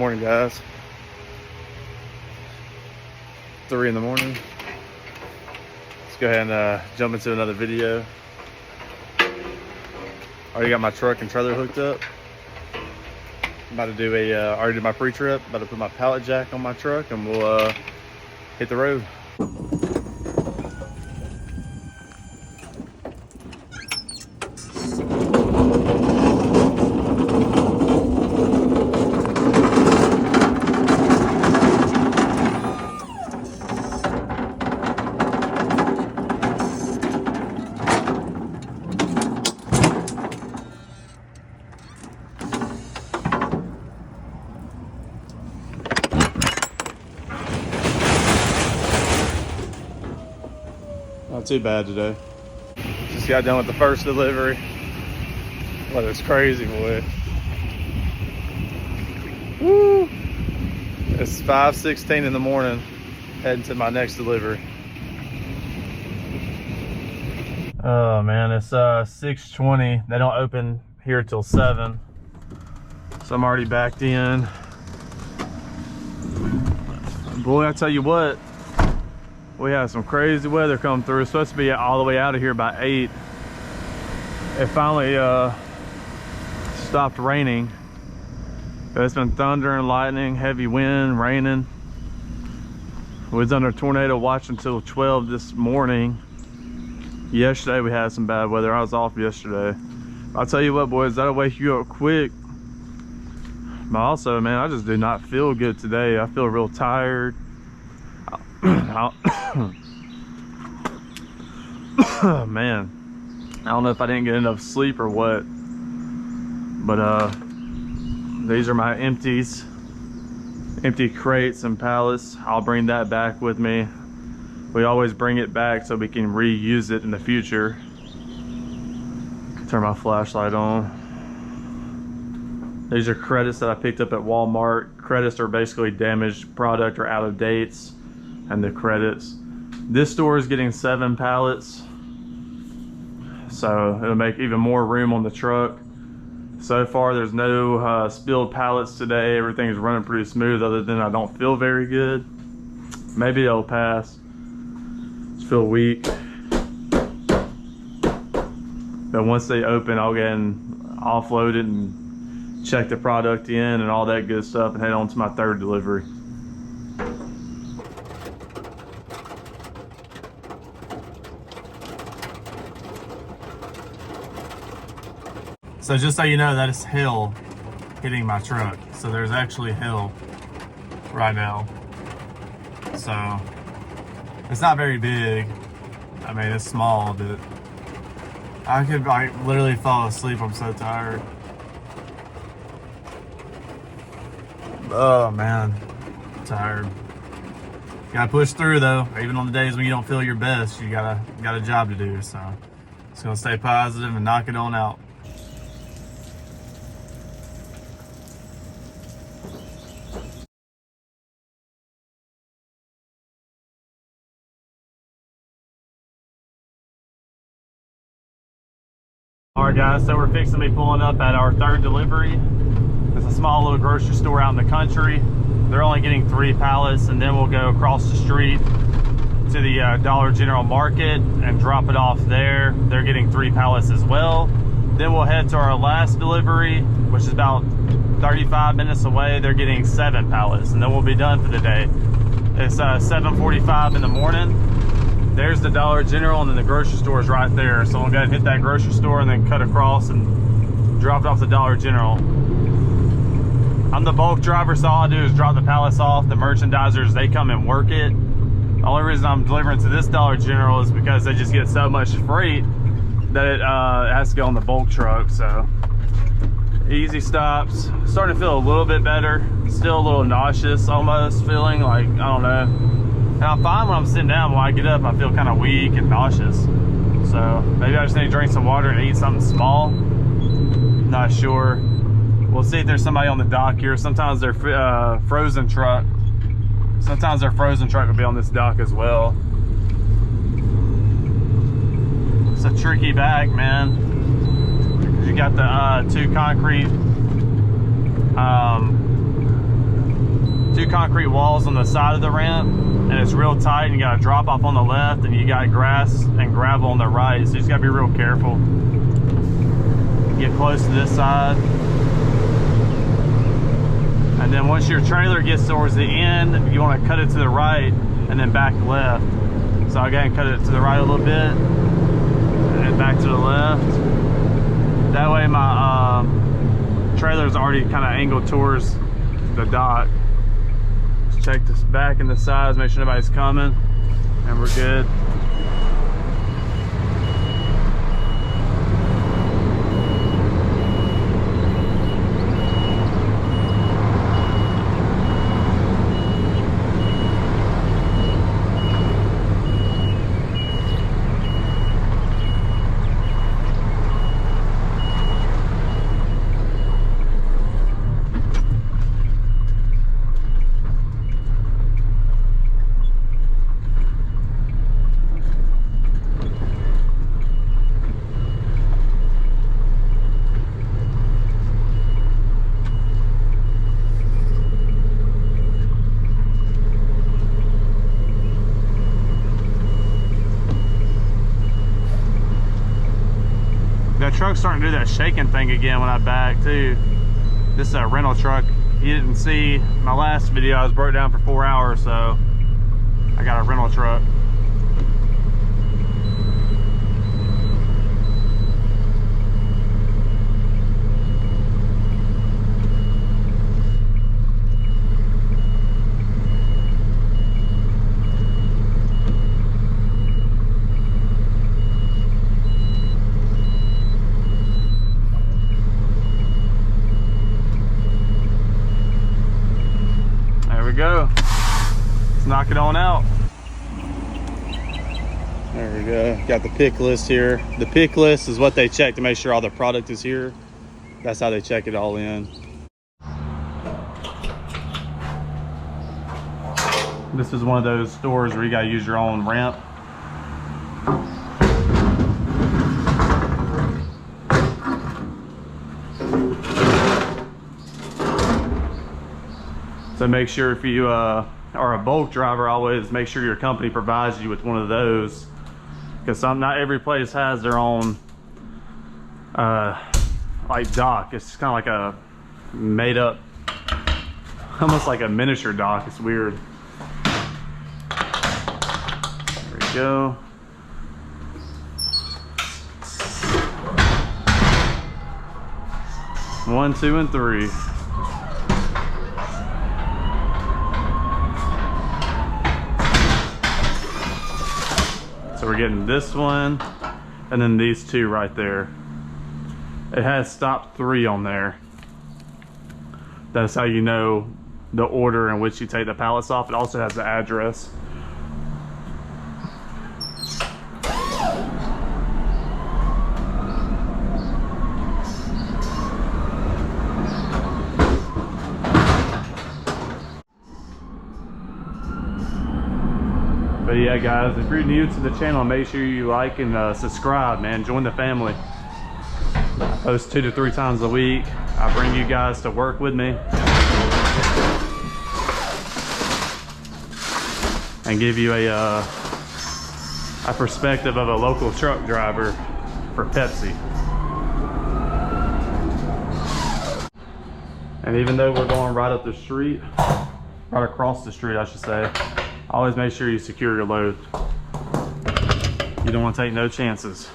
morning, guys. 3 in the morning. Let's go ahead and jump into another video. Already got my truck and trailer hooked up. About to do already did my pre-trip. About to put my pallet jack on my truck and we'll hit the road. Not too bad today. Just got done with the first delivery. Well, it's crazy, boy. Woo! It's 5:16 in the morning, heading to my next delivery. Oh man, it's 6:20. They don't open here till 7, so I'm already backed in. Boy, I tell you what. We had some crazy weather come through. It's supposed to be all the way out of here by 8. It finally stopped raining. But it's been thunder and lightning, heavy wind, raining. We was under tornado watch until 12 this morning. Yesterday we had some bad weather. I was off yesterday. I'll tell you what, boys, that'll wake you up quick. But also, man, I just do not feel good today. I feel real tired. Man, I don't know if I didn't get enough sleep or what, but these are my empty crates and pallets. I'll bring that back with me. We always bring it back so we can reuse it in the future. Turn my flashlight on. These are credits that I picked up at Walmart. Credits are basically damaged product or out of dates. And the credits. This store is getting 7 pallets, so it'll make even more room on the truck. So far there's no spilled pallets today. Everything's running pretty smooth, other than I don't feel very good. Maybe it'll pass. Just feel weak. But once they open, I'll get and offload it and check the product in and all that good stuff and head on to my 3rd delivery. So just so you know, that is hail hitting my truck. So there's actually hail right now. So it's not very big. I mean, it's small, but I could literally fall asleep. I'm so tired. Oh man, I'm tired. Gotta push through though. Even on the days when you don't feel your best, you got a job to do. So just gonna stay positive and knock it on out. Alright guys, so we're fixing to be pulling up at our 3rd delivery. It's a small little grocery store out in the country. They're only getting 3 pallets, and then we'll go across the street to the Dollar General Market and drop it off there. They're getting 3 pallets as well. Then we'll head to our last delivery, which is about 35 minutes away. They're getting 7 pallets, and then we'll be done for the day. It's 7:45 in the morning. There's the Dollar General, and then the grocery store is right there. So we'll go and hit that grocery store and then cut across and drop it off the Dollar General. I'm the bulk driver, so all I do is drop the pallets off. The merchandisers, they come and work it. The only reason I'm delivering to this Dollar General is because they just get so much freight that it has to go on the bulk truck. So easy stops. Starting to feel a little bit better. Still a little nauseous almost, feeling like, I don't know. And I'm fine when I'm sitting down. When I get up, I feel kind of weak and nauseous. So maybe I just need to drink some water and eat something small. Not sure. We'll see if there's somebody on the dock here. Sometimes their frozen truck will be on this dock as well. It's a tricky bag, man. You got the 2 concrete two concrete walls on the side of the ramp, and it's real tight, and you got a drop off on the left, and you got grass and gravel on the right, so you just gotta be real careful. Get close to this side. And then once your trailer gets towards the end, you want to cut it to the right and then back left. So I'll go ahead and cut it to the right a little bit and back to the left. That way my trailer is already kind of angled towards the dock. Just check this back and the sides, make sure nobody's coming, and we're good. That truck's starting to do that shaking thing again when I back too. This is a rental truck. You didn't see my last video, I was broke down for 4 hours, so I got a rental truck. Go. Let's knock it on out. There we go. Got the pick list here. The pick list is what they check to make sure all the product is here. That's how they check it all in. This is one of those stores where you gotta use your own ramp. So make sure if you are a bulk driver, always make sure your company provides you with one of those, because not every place has their own like dock. It's kind of like a made up, almost like a miniature dock. It's weird. There we go. One, two, and three. So we're getting this one, and then these two right there. It has stop 3 on there. That's how you know the order in which you take the pallets off. It also has the address. But yeah, guys, if you're new to the channel, make sure you like and subscribe, man. Join the family. I post 2 to 3 times a week. I bring you guys to work with me and give you a perspective of a local truck driver for Pepsi. And even though we're going right up the street, right across the street, I should say, always make sure you secure your load. You don't want to take no chances.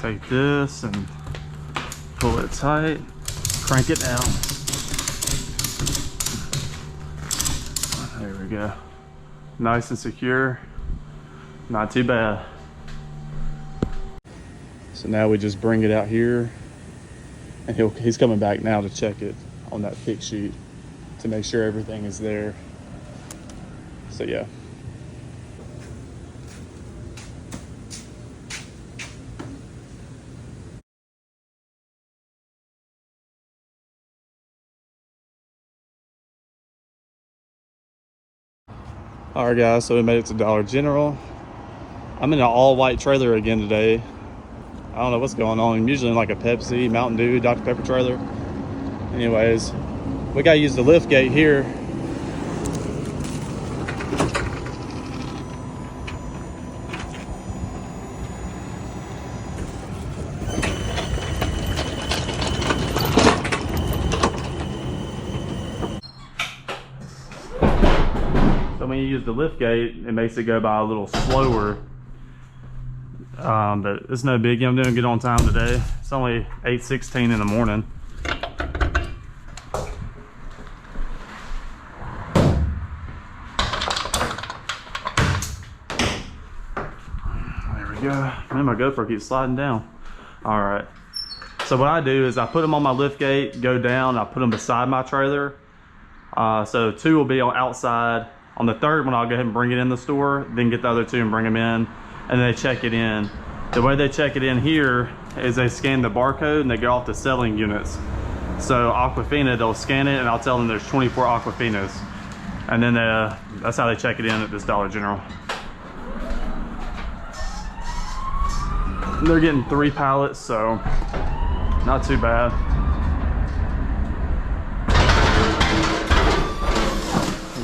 Take this and pull it tight, crank it down. There we go. Nice and secure, not too bad. So now we just bring it out here, and he's coming back now to check it on that pick sheet to make sure everything is there. So yeah. All right, guys, so we made it to Dollar General. I'm in an all-white trailer again today. I don't know what's going on. I'm usually in like a Pepsi, Mountain Dew, Dr. Pepper trailer. Anyways, we gotta use the lift gate here. So when you use the lift gate, it makes it go by a little slower. But it's no biggie. I'm doing good on time today. It's only 8:16 in the morning. There we go. Man, my GoPro keeps sliding down. All right. So what I do is I put them on my lift gate, go down, I put them beside my trailer. So 2 will be on outside. On the 3rd one, I'll go ahead and bring it in the store, then get the other 2 and bring them in, and they check it in. The way they check it in here is they scan the barcode and they go off the selling units. So Aquafina, they'll scan it and I'll tell them there's 24 Aquafinas. And then that's how they check it in at this Dollar General. They're getting 3 pallets, so not too bad.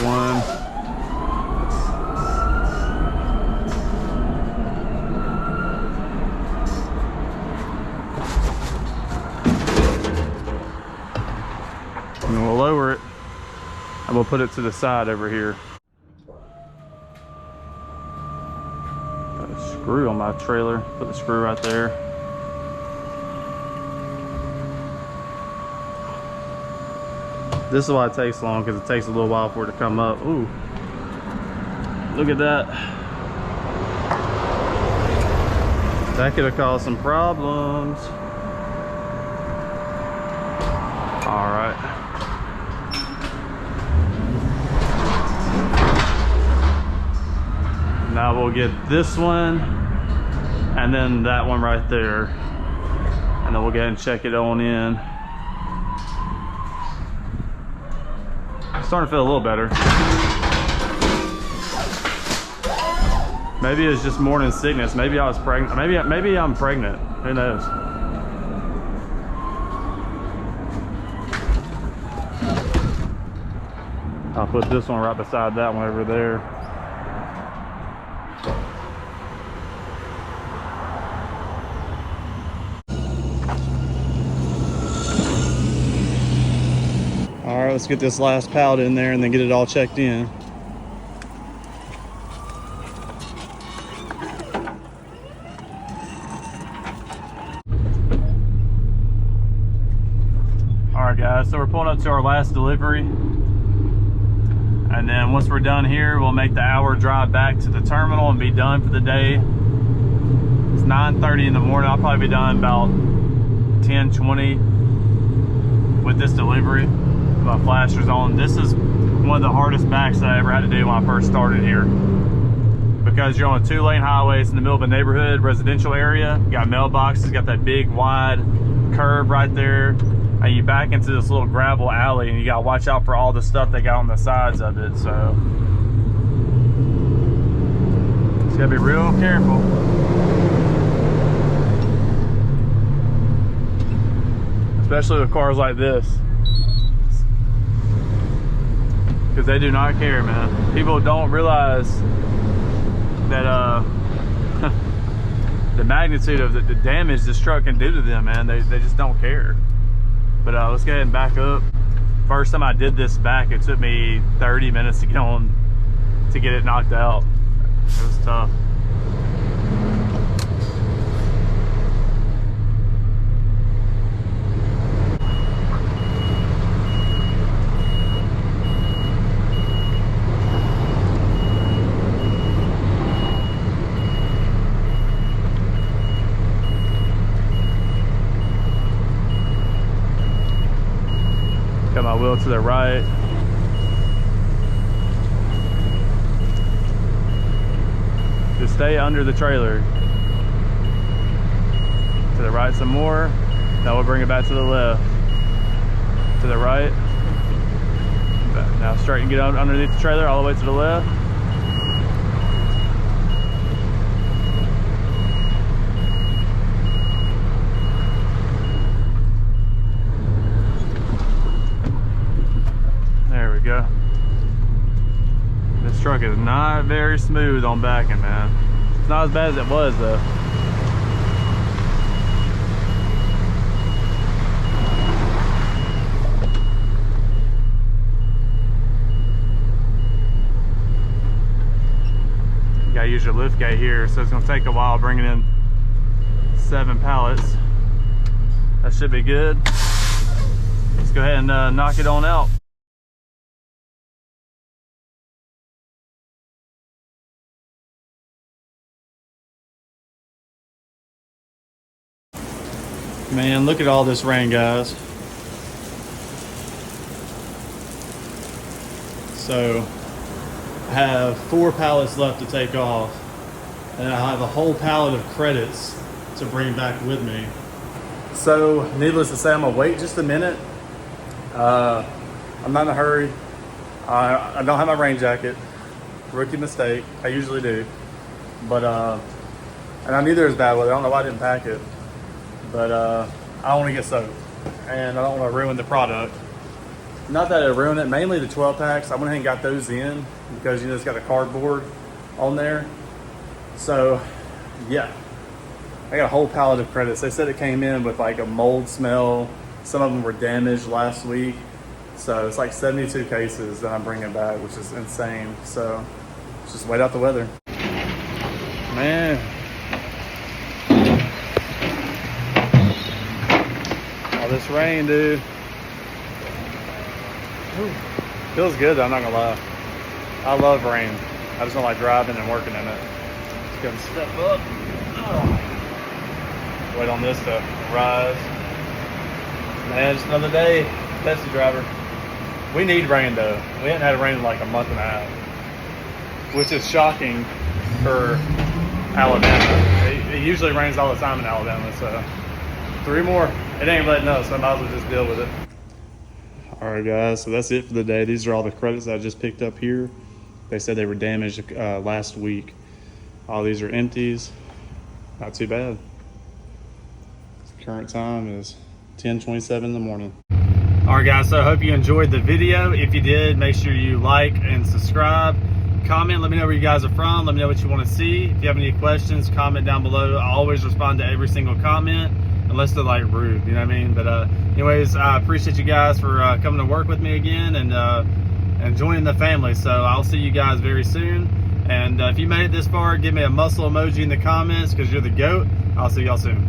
One. And we'll lower it and we'll put it to the side over here. Got a screw on my trailer. Put the screw right there. This is why it takes long, because it takes a little while for it to come up. Ooh, look at that. That could have caused some problems. All right. Now we'll get this one and then that one right there, and then we'll go ahead and check it on in. It's starting to feel a little better. Maybe it's just morning sickness. Maybe I was pregnant. Maybe I'm pregnant. Who knows? I'll put this one right beside that one over there. All right, let's get this last pallet in there and then get it all checked in. All right, guys, so we're pulling up to our last delivery. And then once we're done here, we'll make the hour drive back to the terminal and be done for the day. It's 9:30 in the morning. I'll probably be done about 10:20 with this delivery. My flashers on. This is one of the hardest backs that I ever had to do when I first started here, because you're on a 2-lane highway. It's in the middle of a neighborhood residential area. You got mailboxes, got that big wide curb right there, and you back into this little gravel alley, and you gotta watch out for all the stuff they got on the sides of it. So just gotta be real careful. Especially with cars like this, because they do not care, man. People don't realize that the magnitude of the damage this truck can do to them, man. They just don't care. But let's go ahead and back up. First time I did this back, it took me 30 minutes to get it knocked out. It was tough. Got my wheel to the right. Just stay under the trailer. To the right some more. Now we'll bring it back to the left. To the right. Now straighten, get underneath the trailer all the way to the left. we go. This truck is not very smooth on backing, man. It's not as bad as it was though. You gotta use your lift gate here, so it's gonna take a while bringing in 7 pallets. That should be good. Let's go ahead and knock it on out. Man, look at all this rain, guys. So I have 4 pallets left to take off, and I have a whole pallet of credits to bring back with me. So needless to say, I'm gonna wait just a minute. I'm not in a hurry. I don't have my rain jacket. Rookie mistake. I usually do, but and I knew there was bad weather. I don't know why I didn't pack it. But I don't want to get soaked, and I don't want to ruin the product. Not that it ruined it, mainly the 12 packs. I went ahead and got those in because, you know, it's got a cardboard on there. So yeah, I got a whole pallet of credits. They said it came in with like a mold smell. Some of them were damaged last week. So it's like 72 cases that I'm bringing back, which is insane. So let's just wait out the weather. Man. All this rain, dude. Ooh. Feels good though, I'm not gonna lie. I love rain. I just don't like driving and working in it. Just gonna step up. Oh. Wait on this to rise. Man, just another day. Pepsi driver. We need rain though. We hadn't had rain in like a month and a half, which is shocking for Alabama. It usually rains all the time in Alabama, so 3 more. It ain't letting up, so I might as well just deal with it. All right, guys, so that's it for the day. These are all the credits I just picked up here. They said they were damaged last week. All these are empties. Not too bad. Current time is 10:27 in the morning. All right, guys, so I hope you enjoyed the video. If you did, make sure you like and subscribe. Comment, let me know where you guys are from. Let me know what you want to see. If you have any questions, comment down below. I always respond to every single comment, unless they're like rude, you know what I mean? But anyways, I appreciate you guys for coming to work with me again and joining the family. So I'll see you guys very soon. And if you made it this far, give me a muscle emoji in the comments because you're the GOAT. I'll see y'all soon.